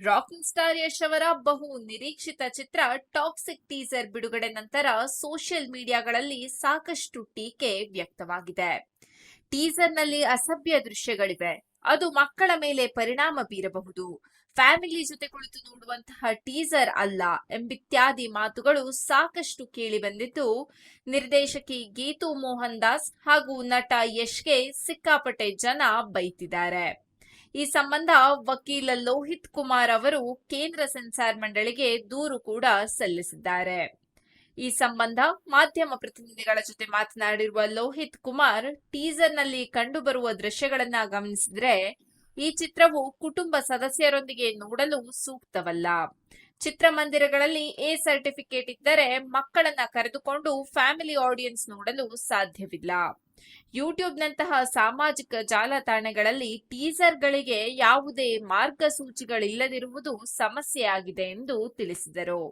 Rocking star Yash ಅವರ ಬಹು ನಿರೀಕ್ಷಿತ ಚಿತ್ರ ಟಾಕ್ಸಿಕ್ ಟೀಸರ್ ಬಿಡುಗಡೆ ನಂತರ ಸೋಷಿಯಲ್ ಮೀಡಿಯಾಗಳಲ್ಲಿ ಸಾಕಷ್ಟು ಟೀಕೆ ವ್ಯಕ್ತವಾಗಿದೆ. ಟೀಸರ್ನಲ್ಲಿ ಅಸಭ್ಯ ದೃಶ್ಯಗಳಿವೆ, ಅದು ಮಕ್ಕಳ ಮೇಲೆ ಪರಿಣಾಮ ಬೀರಬಹುದು, ಫ್ಯಾಮಿಲಿ ಜೊತೆ ಕುಳಿತು ನೋಡುವಂತಹ ಟೀಸರ್ ಅಲ್ಲ ಎಂಬಿತ್ಯಾದಿ ಮಾತುಗಳು ಸಾಕಷ್ಟು ಕೇಳಿ ಬಂದಿದ್ದು, ನಿರ್ದೇಶಕಿ ಗೀತು ಮೋಹನ್ ದಾಸ್ ಹಾಗೂ ನಟ ಯಶ್ಗೆ ಸಿಕ್ಕಾಪಟ್ಟೆ ಜನ ಬೈತಿದ್ದಾರೆ. ಈ ಸಂಬಂಧ ವಕೀಲ ಲೋಹಿತ್ ಕುಮಾರ್ ಅವರು ಕೇಂದ್ರ ಸೆನ್ಸಾರ್ ಮಂಡಳಿಗೆ ದೂರು ಕೂಡ ಸಲ್ಲಿಸಿದ್ದಾರೆ. ಈ ಸಂಬಂಧ ಮಾಧ್ಯಮ ಪ್ರತಿನಿಧಿಗಳ ಜೊತೆ ಮಾತನಾಡಿರುವ ಲೋಹಿತ್ ಕುಮಾರ್, ಟೀಸರ್ನಲ್ಲಿ ಕಂಡುಬರುವ ದೃಶ್ಯಗಳನ್ನ ಗಮನಿಸಿದ್ರೆ ಈ ಚಿತ್ರವು ಕುಟುಂಬ ಸದಸ್ಯರೊಂದಿಗೆ ನೋಡಲು ಸೂಕ್ತವಲ್ಲ. ಚಿತ್ರಮಂದಿರಗಳಲ್ಲಿ ಎ ಸರ್ಟಿಫಿಕೇಟ್ ಇದ್ದರೆ ಮಕ್ಕಳನ್ನ ಕರೆದುಕೊಂಡು ಫ್ಯಾಮಿಲಿ ಆಡಿಯನ್ಸ್ ನೋಡಲು ಸಾಧ್ಯವಿಲ್ಲ. ಯೂಟ್ಯೂಬ್ನಂತಹ ಸಾಮಾಜಿಕ ಜಾಲತಾಣಗಳಲ್ಲಿ ಟೀಸರ್ಗಳಿಗೆ ಯಾವುದೇ ಮಾರ್ಗಸೂಚಿಗಳಿಲ್ಲದಿರುವುದು ಸಮಸ್ಯೆಯಾಗಿದೆ ಎಂದು ತಿಳಿಸಿದರು.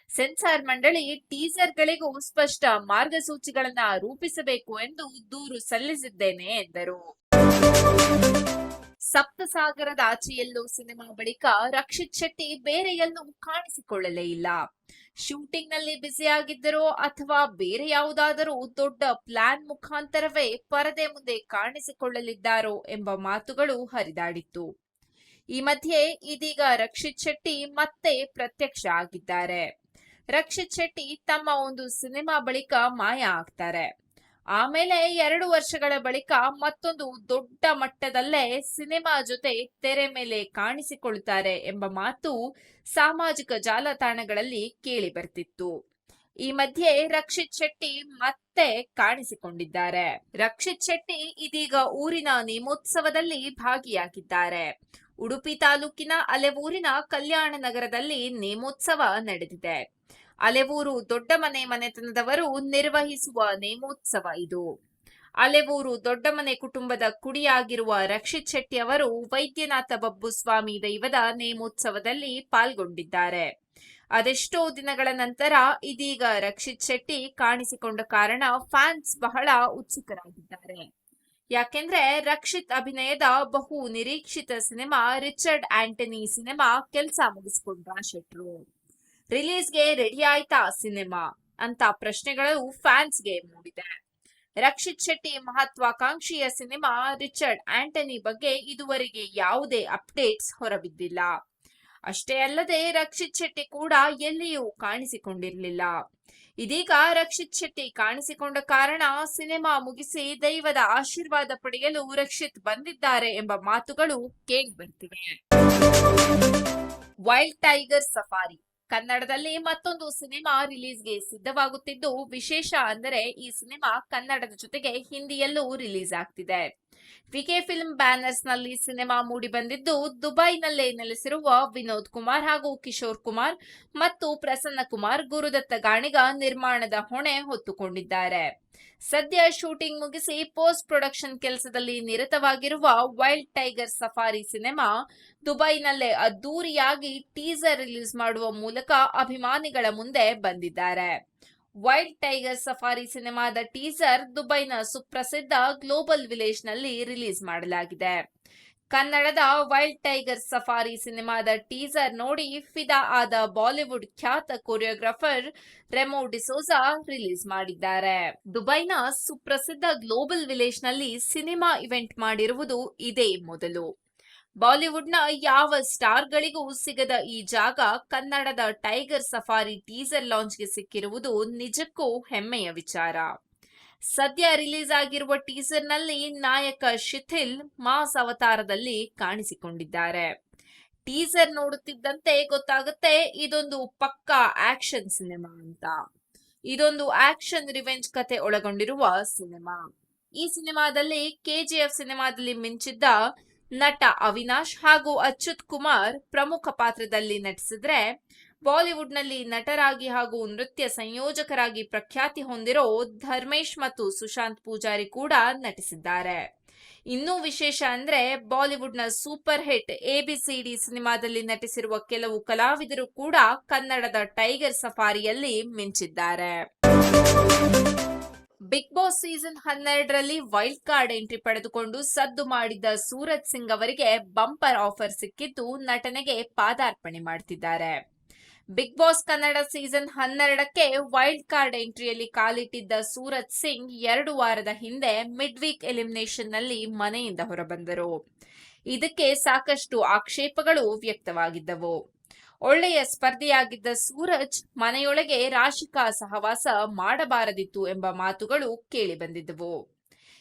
ಸೆನ್ಸಾರ್ ಮಂಡಳಿ ಟೀಸರ್ಗಳಿಗೂ ಸ್ಪಷ್ಟ ಮಾರ್ಗಸೂಚಿಗಳನ್ನು ರೂಪಿಸಬೇಕು ಎಂದು ದೂರು ಸಲ್ಲಿಸಿದ್ದೇನೆ ಎಂದರು. ಸಪ್ತಸಾಗರದ ಆಚೆಯಲ್ಲೂ ಸಿನಿಮಾ ಬಳಿಕ ರಕ್ಷಿತ್ ಶೆಟ್ಟಿ ಬೇರೆ ಎಲ್ಲೂ ಕಾಣಿಸಿಕೊಳ್ಳಲೇ ಇಲ್ಲ. ಶೂಟಿಂಗ್ ನಲ್ಲಿ ಬ್ಯುಸಿಯಾಗಿದ್ದರೋ ಅಥವಾ ಬೇರೆ ಯಾವುದಾದರೂ ದೊಡ್ಡ ಪ್ಲಾನ್ ಮುಖಾಂತರವೇ ಪರದೆ ಮುಂದೆ ಕಾಣಿಸಿಕೊಳ್ಳಲಿದ್ದಾರೋ ಎಂಬ ಮಾತುಗಳು ಹರಿದಾಡಿತ್ತು. ಈ ಮಧ್ಯೆ ಇದೀಗ ರಕ್ಷಿತ್ ಶೆಟ್ಟಿ ಮತ್ತೆ ಪ್ರತ್ಯಕ್ಷ ಆಗಿದ್ದಾರೆ. ರಕ್ಷಿತ್ ಶೆಟ್ಟಿ ತಮ್ಮ ಒಂದು ಸಿನಿಮಾ ಬಳಿಕ ಮಾಯ ಆಗ್ತಾರೆ. ಆಮೇಲೆ 2 ವರ್ಷಗಳ ಬಳಿಕ ಮತ್ತೊಂದು ದೊಡ್ಡ ಮಟ್ಟದಲ್ಲೇ ಸಿನಿಮಾ ಜೊತೆ ತೆರೆ ಮೇಲೆ ಕಾಣಿಸಿಕೊಳ್ತಾರೆ ಎಂಬ ಮಾತು ಸಾಮಾಜಿಕ ಜಾಲತಾಣಗಳಲ್ಲಿ ಕೇಳಿ ಬರ್ತಿತ್ತು. ಈ ಮಧ್ಯೆ ರಕ್ಷಿತ್ ಶೆಟ್ಟಿ ಮತ್ತೆ ಕಾಣಿಸಿಕೊಂಡಿದ್ದಾರೆ. ರಕ್ಷಿತ್ ಶೆಟ್ಟಿ ಇದೀಗ ಊರಿನ ನೇಮೋತ್ಸವದಲ್ಲಿ ಭಾಗಿಯಾಗಿದ್ದಾರೆ. ಉಡುಪಿ ತಾಲೂಕಿನ ಅಲೆವೂರಿನ ಕಲ್ಯಾಣ ನಗರದಲ್ಲಿ ನೇಮೋತ್ಸವ ನಡೆದಿದೆ. ಅಲೆವೂರು ದೊಡ್ಡಮನೆ ಮನೆತನದವರು ನಿರ್ವಹಿಸುವ ನೇಮೋತ್ಸವ ಇದು. ಅಲೆವೂರು ದೊಡ್ಡಮನೆ ಕುಟುಂಬದ ಕುಡಿಯಾಗಿರುವ ರಕ್ಷಿತ್ ಶೆಟ್ಟಿ ಅವರು ವೈದ್ಯನಾಥ ಬಬ್ಬು ಸ್ವಾಮಿ ದೈವದ ನೇಮೋತ್ಸವದಲ್ಲಿ ಪಾಲ್ಗೊಂಡಿದ್ದಾರೆ. ಅದೆಷ್ಟೋ ದಿನಗಳ ನಂತರ ಇದೀಗ ರಕ್ಷಿತ್ ಶೆಟ್ಟಿ ಕಾಣಿಸಿಕೊಂಡ ಕಾರಣ ಫ್ಯಾನ್ಸ್ ಬಹಳ ಉತ್ಸುಕರಾಗಿದ್ದಾರೆ. ಯಾಕೆಂದ್ರೆ ರಕ್ಷಿತ್ ಅಭಿನಯದ ಬಹು ನಿರೀಕ್ಷಿತ ಸಿನಿಮಾ ರಿಚರ್ಡ್ ಆಂಟನಿ ಸಿನಿಮಾ ಕೆಲಸ ಮುಗಿಸಿಕೊಂಡ್ರ ಶೆಟ್ರು. ರಿಲೀಸ್ಗೆ ರೆಡಿ ಆಯ್ತಾ ಸಿನಿಮಾ ಅಂತ ಪ್ರಶ್ನೆಗಳು ಫ್ಯಾನ್ಸ್ಗೆ ಮೂಡಿದೆ. ರಕ್ಷಿತ್ ಶೆಟ್ಟಿ ಮಹತ್ವಾಕಾಂಕ್ಷಿಯ ಸಿನಿಮಾ ರಿಚರ್ಡ್ ಆಂಟನಿ ಬಗ್ಗೆ ಇದುವರೆಗೆ ಯಾವುದೇ ಅಪ್ಡೇಟ್ಸ್ ಹೊರಬಿದ್ದಿಲ್ಲ. ಅಷ್ಟೇ ಅಲ್ಲದೆ ರಕ್ಷಿತ್ ಶೆಟ್ಟಿ ಕೂಡ ಎಲ್ಲಿಯೂ ಕಾಣಿಸಿಕೊಂಡಿರಲಿಲ್ಲ. ಇದೀಗ ರಕ್ಷಿತ್ ಶೆಟ್ಟಿ ಕಾಣಿಸಿಕೊಂಡ ಕಾರಣ ಸಿನಿಮಾ ಮುಗಿಸಿ ದೈವದ ಆಶೀರ್ವಾದ ಪಡೆಯಲು ರಕ್ಷಿತ್ ಬಂದಿದ್ದಾರೆ ಎಂಬ ಮಾತುಗಳು ಕೇಳಿ ಬರ್ತಿವೆ. ವೈಲ್ಡ್ ಟೈಗರ್ ಸಫಾರಿ ಕನ್ನಡದಲ್ಲಿ ಮತ್ತೊಂದು ಸಿನಿಮಾ ರಿಲೀಸ್ಗೆ ಸಿದ್ಧವಾಗುತ್ತಿದ್ದು, ವಿಶೇಷ ಅಂದರೆ ಈ ಸಿನಿಮಾ ಕನ್ನಡದ ಜೊತೆಗೆ ಹಿಂದಿಯಲ್ಲೂ ರಿಲೀಸ್ ಆಗ್ತಿದೆ. ವಿಕೆ ಫಿಲ್ಮ್ ಬ್ಯಾನರ್ಸ್ ನಲ್ಲಿ ಸಿನಿಮಾ ಮೂಡಿ ಬಂದಿದ್ದು, ದುಬೈನಲ್ಲೇ ನೆಲೆಸಿರುವ ವಿನೋದ್ ಕುಮಾರ್ ಹಾಗೂ ಕಿಶೋರ್ ಕುಮಾರ್ ಮತ್ತು ಪ್ರಸನ್ನ ಕುಮಾರ್ ಗುರುದತ್ತ ಗಾಣಿಗ ನಿರ್ಮಾಣದ ಹೊಣೆ ಹೊತ್ತುಕೊಂಡಿದ್ದಾರೆ. ಸದ್ಯ ಶೂಟಿಂಗ್ ಮುಗಿಸಿ ಪೋಸ್ಟ್ ಪ್ರೊಡಕ್ಷನ್ ಕೆಲಸದಲ್ಲಿ ನಿರತವಾಗಿರುವ ವೈಲ್ಡ್ ಟೈಗರ್ ಸಫಾರಿ ಸಿನಿಮಾ ದುಬೈನಲ್ಲೇ ಅದ್ದೂರಿಯಾಗಿ ಟೀಸರ್ ರಿಲೀಸ್ ಮಾಡುವ ಮೂಲಕ ಅಭಿಮಾನಿಗಳ ಮುಂದೆ ಬಂದಿದ್ದಾರೆ. ವೈಲ್ಡ್ ಟೈಗರ್ ಸಫಾರಿ ಸಿನಿಮಾದ ಟೀಸರ್ ದುಬೈನ ಸುಪ್ರಸಿದ್ಧ ಗ್ಲೋಬಲ್ ವಿಲೇಜ್ ನಲ್ಲಿ ರಿಲೀಸ್ ಮಾಡಲಾಗಿದೆ. ಕನ್ನಡದ ವೈಲ್ಡ್ ಟೈಗರ್ ಸಫಾರಿ ಸಿನಿಮಾದ ಟೀಸರ್ ನೋಡಿ ಫಿದಾ ಆದ ಬಾಲಿವುಡ್ ಖ್ಯಾತ ಕೊರಿಯೋಗ್ರಾಫರ್ ರೆಮೋ ಡಿಸೋಜಾ ರಿಲೀಸ್ ಮಾಡಿದ್ದಾರೆ. ದುಬೈನ ಸುಪ್ರಸಿದ್ಧ ಗ್ಲೋಬಲ್ ವಿಲೇಜ್ ನಲ್ಲಿ ಸಿನಿಮಾ ಇವೆಂಟ್ ಮಾಡಿರುವುದು ಇದೇ ಮೊದಲು. ಬಾಲಿವುಡ್ನ ಯಾವ ಸ್ಟಾರ್ಗಳಿಗೂ ಸಿಗದ ಈ ಜಾಗ ಕನ್ನಡದ ಟೈಗರ್ ಸಫಾರಿ ಟೀಸರ್ ಲಾಂಚ್ಗೆ ಸಿಕ್ಕಿರುವುದು ನಿಜಕ್ಕೂ ಹೆಮ್ಮೆಯ ವಿಚಾರ. ಸದ್ಯ ರಿಲೀಸ್ ಆಗಿರುವ ಟೀಸರ್ನಲ್ಲಿ ನಾಯಕ ಶಿಥಿಲ್ ಮಾಸ್ ಅವತಾರದಲ್ಲಿ ಕಾಣಿಸಿಕೊಂಡಿದ್ದಾರೆ. ಟೀಸರ್ ನೋಡುತ್ತಿದ್ದಂತೆ ಗೊತ್ತಾಗುತ್ತೆ ಇದೊಂದು ಪಕ್ಕಾ ಆಕ್ಷನ್ ಸಿನಿಮಾ ಅಂತ. ಇದೊಂದು ಆಕ್ಷನ್ ರಿವೆಂಜ್ ಕತೆ ಒಳಗೊಂಡಿರುವ ಸಿನಿಮಾ. ಈ ಸಿನಿಮಾದಲ್ಲಿ ಕೆಜಿಎಫ್ ಸಿನಿಮಾದಲ್ಲಿ ಮಿಂಚಿದ್ದ ನಟ ಅವಿನಾಶ್ ಹಾಗೂ ಅಚ್ಯುತ್ ಕುಮಾರ್ ಪ್ರಮುಖ ಪಾತ್ರದಲ್ಲಿ ನಟಿಸಿದ್ರೆ, ಬಾಲಿವುಡ್ನಲ್ಲಿ ನಟರಾಗಿ ಹಾಗೂ ನೃತ್ಯ ಸಂಯೋಜಕರಾಗಿ ಪ್ರಖ್ಯಾತಿ ಹೊಂದಿರೋ ಧರ್ಮೇಶ್ ಮತ್ತು ಸುಶಾಂತ್ ಪೂಜಾರಿ ಕೂಡ ನಟಿಸಿದ್ದಾರೆ. ಇನ್ನೂ ವಿಶೇಷ ಅಂದ್ರೆ ಬಾಲಿವುಡ್ನ ಸೂಪರ್ ಹಿಟ್ ಎಬಿಸಿಡಿ ಸಿನಿಮಾದಲ್ಲಿ ನಟಿಸಿರುವ ಕೆಲವು ಕಲಾವಿದರು ಕೂಡ ಕನ್ನಡದ ಟೈಗರ್ ಸಫಾರಿಯಲ್ಲಿ ಮಿಂಚಿದ್ದಾರೆ. ಬಿಗ್ ಬಾಸ್ ಸೀಸನ್ 12ರಲ್ಲಿ ವೈಲ್ಡ್ ಕಾರ್ಡ್ ಎಂಟ್ರಿ ಪಡೆದುಕೊಂಡು ಸದ್ದು ಮಾಡಿದ್ದ ಸೂರಜ್ ಸಿಂಗ್ ಅವರಿಗೆ ಬಂಪರ್ ಆಫರ್ ಸಿಕ್ಕಿದ್ದು ನಟನೆಗೆ ಪಾದಾರ್ಪಣೆ ಮಾಡುತ್ತಿದ್ದಾರೆ. ಬಿಗ್ ಬಾಸ್ ಕನ್ನಡ ಸೀಸನ್ 12ಕ್ಕೆ ವೈಲ್ಡ್ ಕಾರ್ಡ್ ಎಂಟ್ರಿಯಲ್ಲಿ ಕಾಲಿಟ್ಟಿದ್ದ ಸೂರಜ್ ಸಿಂಗ್ 2 ವಾರದ ಹಿಂದೆ ಮಿಡ್ ವೀಕ್ ಎಲಿಮಿನೇಷನ್ ನಲ್ಲಿ ಮನೆಯಿಂದ ಹೊರಬಂದರು. ಇದಕ್ಕೆ ಸಾಕಷ್ಟು ಆಕ್ಷೇಪಗಳು ವ್ಯಕ್ತವಾಗಿದ್ದವು. ಒಳ್ಳೆಯ ಸ್ಪರ್ಧೆಯಾಗಿದ್ದ ಸೂರಜ್ ಮನೆಯೊಳಗೆ ರಾಶಿಕಾ ಸಹವಾಸ ಮಾಡಬಾರದಿತ್ತು ಎಂಬ ಮಾತುಗಳು ಕೇಳಿಬಂದಿದ್ದವು.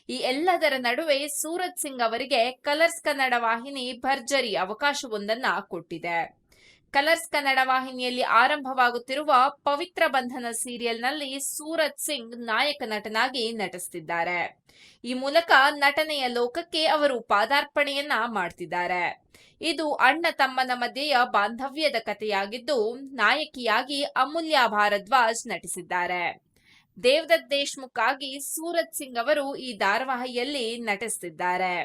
ಈ ಎಲ್ಲದರ ನಡುವೆ ಸೂರಜ್ ಸಿಂಗ್ ಅವರಿಗೆ ಕಲರ್ಸ್ ಕನ್ನಡ ವಾಹಿನಿ ಭರ್ಜರಿ ಅವಕಾಶವೊಂದನ್ನ ಕೊಟ್ಟಿದೆ. ಕಲರ್ಸ್ ಕನ್ನಡ ವಾಹಿನಿಯಲ್ಲಿ ಆರಂಭವಾಗುತ್ತಿರುವ ಪವಿತ್ರ ಬಂಧನ ಸೀರಿಯಲ್ನಲ್ಲಿ ಸೂರಜ್ ಸಿಂಗ್ ನಾಯಕ ನಟನಾಗಿ ನಟಿಸುತ್ತಿದ್ದಾರೆ. ಈ ಮೂಲಕ ನಟನೆಯ ಲೋಕಕ್ಕೆ ಅವರು ಪಾದಾರ್ಪಣೆಯನ್ನ ಮಾಡ್ತಿದ್ದಾರೆ. ಇದು ಅಣ್ಣ ತಮ್ಮನ ಮಧ್ಯೆಯ ಬಾಂಧವ್ಯದ ಕಥೆಯಾಗಿದ್ದು, ನಾಯಕಿಯಾಗಿ ಅಮೂಲ್ಯ ಭಾರದ್ವಾಜ್ ನಟಿಸಿದ್ದಾರೆ. ದೇವದತ್ ದೇಶ್ಮುಖ್ ಆಗಿ ಸೂರಜ್ ಸಿಂಗ್ ಅವರು ಈ ಧಾರಾವಾಹಿಯಲ್ಲಿ ನಟಿಸುತ್ತಿದ್ದಾರೆ.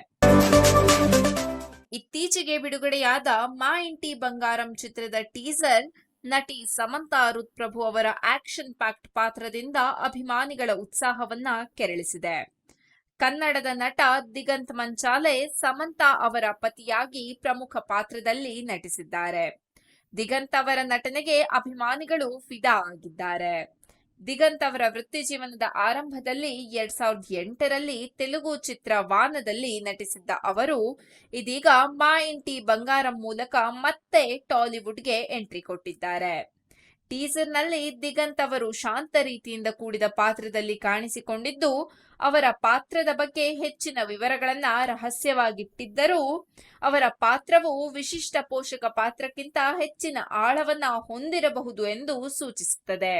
ಇತ್ತೀಚೆಗೆ ಬಿಡುಗಡೆಯಾದ ಮಾ ಇಂಟಿ ಬಂಗಾರಂ ಚಿತ್ರದ ಟೀಸರ್ ನಟಿ ಸಮಂತಾ ರುತ್ಪ್ರಭು ಅವರ ಆಕ್ಷನ್ ಪ್ಯಾಕ್ಡ್ ಪಾತ್ರದಿಂದ ಅಭಿಮಾನಿಗಳ ಉತ್ಸಾಹವನ್ನ ಕೆರಳಿಸಿದೆ. ಕನ್ನಡದ ನಟ ದಿಗಂತ್ ಮಂಚಾಲೆ ಸಮಂತಾ ಅವರ ಪತಿಯಾಗಿ ಪ್ರಮುಖ ಪಾತ್ರದಲ್ಲಿ ನಟಿಸಿದ್ದಾರೆ. ದಿಗಂತ್ ಅವರ ನಟನೆಗೆ ಅಭಿಮಾನಿಗಳು ಫಿದಾ ಆಗಿದ್ದಾರೆ. ದಿಗಂತ್ ಅವರ ವೃತ್ತಿ ಜೀವನದ ಆರಂಭದಲ್ಲಿ 2008ರಲ್ಲಿ ತೆಲುಗು ಚಿತ್ರ ವಾನದಲ್ಲಿ ನಟಿಸಿದ್ದ ಅವರು ಇದೀಗ ಮಾ ಇಂಟಿ ಬಂಗಾರಂ ಮೂಲಕ ಮತ್ತೆ ಟಾಲಿವುಡ್ಗೆ ಎಂಟ್ರಿ ಕೊಟ್ಟಿದ್ದಾರೆ. ಟೀಸರ್ನಲ್ಲಿ ದಿಗಂತ್ ಅವರು ಶಾಂತ ರೀತಿಯಿಂದ ಕೂಡಿದ ಪಾತ್ರದಲ್ಲಿ ಕಾಣಿಸಿಕೊಂಡಿದ್ದು, ಅವರ ಪಾತ್ರದ ಬಗ್ಗೆ ಹೆಚ್ಚಿನ ವಿವರಗಳನ್ನ ರಹಸ್ಯವಾಗಿಟ್ಟಿದ್ದರೂ ಅವರ ಪಾತ್ರವು ವಿಶಿಷ್ಟ ಪೋಷಕ ಪಾತ್ರಕ್ಕಿಂತ ಹೆಚ್ಚಿನ ಆಳವನ್ನ ಹೊಂದಿರಬಹುದು ಎಂದು ಸೂಚಿಸುತ್ತದೆ.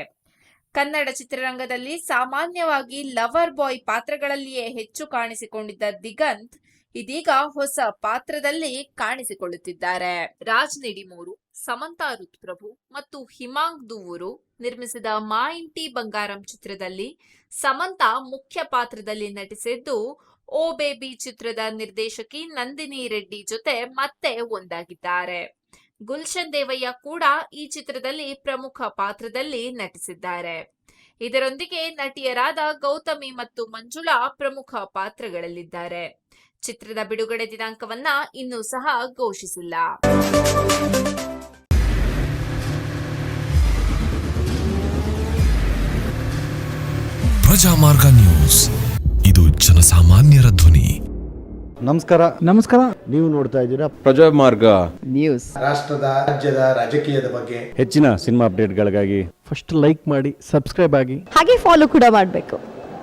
ಕನ್ನಡ ಚಿತ್ರರಂಗದಲ್ಲಿ ಸಾಮಾನ್ಯವಾಗಿ ಲವರ್ ಬಾಯ್ ಪಾತ್ರಗಳಲ್ಲಿಯೇ ಹೆಚ್ಚು ಕಾಣಿಸಿಕೊಂಡಿದ್ದ ದಿಗಂತ್ ಇದೀಗ ಹೊಸ ಪಾತ್ರದಲ್ಲಿ ಕಾಣಿಸಿಕೊಳ್ಳುತ್ತಿದ್ದಾರೆ. ರಾಜ್ ನಿಡಿಮೂರು, ಸಮಂತಾ ರುತ್ಪ್ರಭು ಮತ್ತು ಹಿಮಾಂಗ್ ದೂವೂರು ನಿರ್ಮಿಸಿದ ಮಾ ಇಂಟಿ ಬಂಗಾರಂ ಚಿತ್ರದಲ್ಲಿ ಸಮಂತಾ ಮುಖ್ಯ ಪಾತ್ರದಲ್ಲಿ ನಟಿಸಿದ್ದು, ಓ ಬೇಬಿ ಚಿತ್ರದ ನಿರ್ದೇಶಕಿ ನಂದಿನಿ ರೆಡ್ಡಿ ಜೊತೆ ಮತ್ತೆ ಒಂದಾಗಿದ್ದಾರೆ. ಗುಲ್ಶನ್ ದೇವಯ್ಯ ಕೂಡ ಈ ಚಿತ್ರದಲ್ಲಿ ಪ್ರಮುಖ ಪಾತ್ರದಲ್ಲಿ ನಟಿಸಿದ್ದಾರೆ. ಇದರೊಂದಿಗೆ ನಟಿಯರಾದ ಗೌತಮಿ ಮತ್ತು ಮಂಜುಳಾ ಪ್ರಮುಖ ಪಾತ್ರಗಳಲ್ಲಿದ್ದಾರೆ. ಚಿತ್ರದ ಬಿಡುಗಡೆ ದಿನಾಂಕವನ್ನ ಇನ್ನೂ ಸಹ ಘೋಷಿಸಿಲ್ಲ. ಪ್ರಜಾಮಾರ್ಗ ನ್ಯೂಸ್, ಇದು ಜನಸಾಮಾನ್ಯರ ಧ್ವನಿ. ನಮಸ್ಕಾರ. ನೀವು ನೋಡ್ತಾ ಇದ್ದೀರಾ ಪ್ರಜಾಮಾರ್ಗ ನ್ಯೂಸ್. ರಾಷ್ಟ್ರದ ರಾಜ್ಯದ ರಾಜಕೀಯದ ಬಗ್ಗೆ ಹೆಚ್ಚಿನ ಸಿನಿಮಾ ಅಪ್ಡೇಟ್ಗಳಿಗಾಗಿ ಫಸ್ಟ್ ಲೈಕ್ ಮಾಡಿ, ಸಬ್ಸ್ಕ್ರೈಬ್ ಆಗಿ, ಹಾಗೆ ಫಾಲೋ ಕೂಡ ಮಾಡಬೇಕು.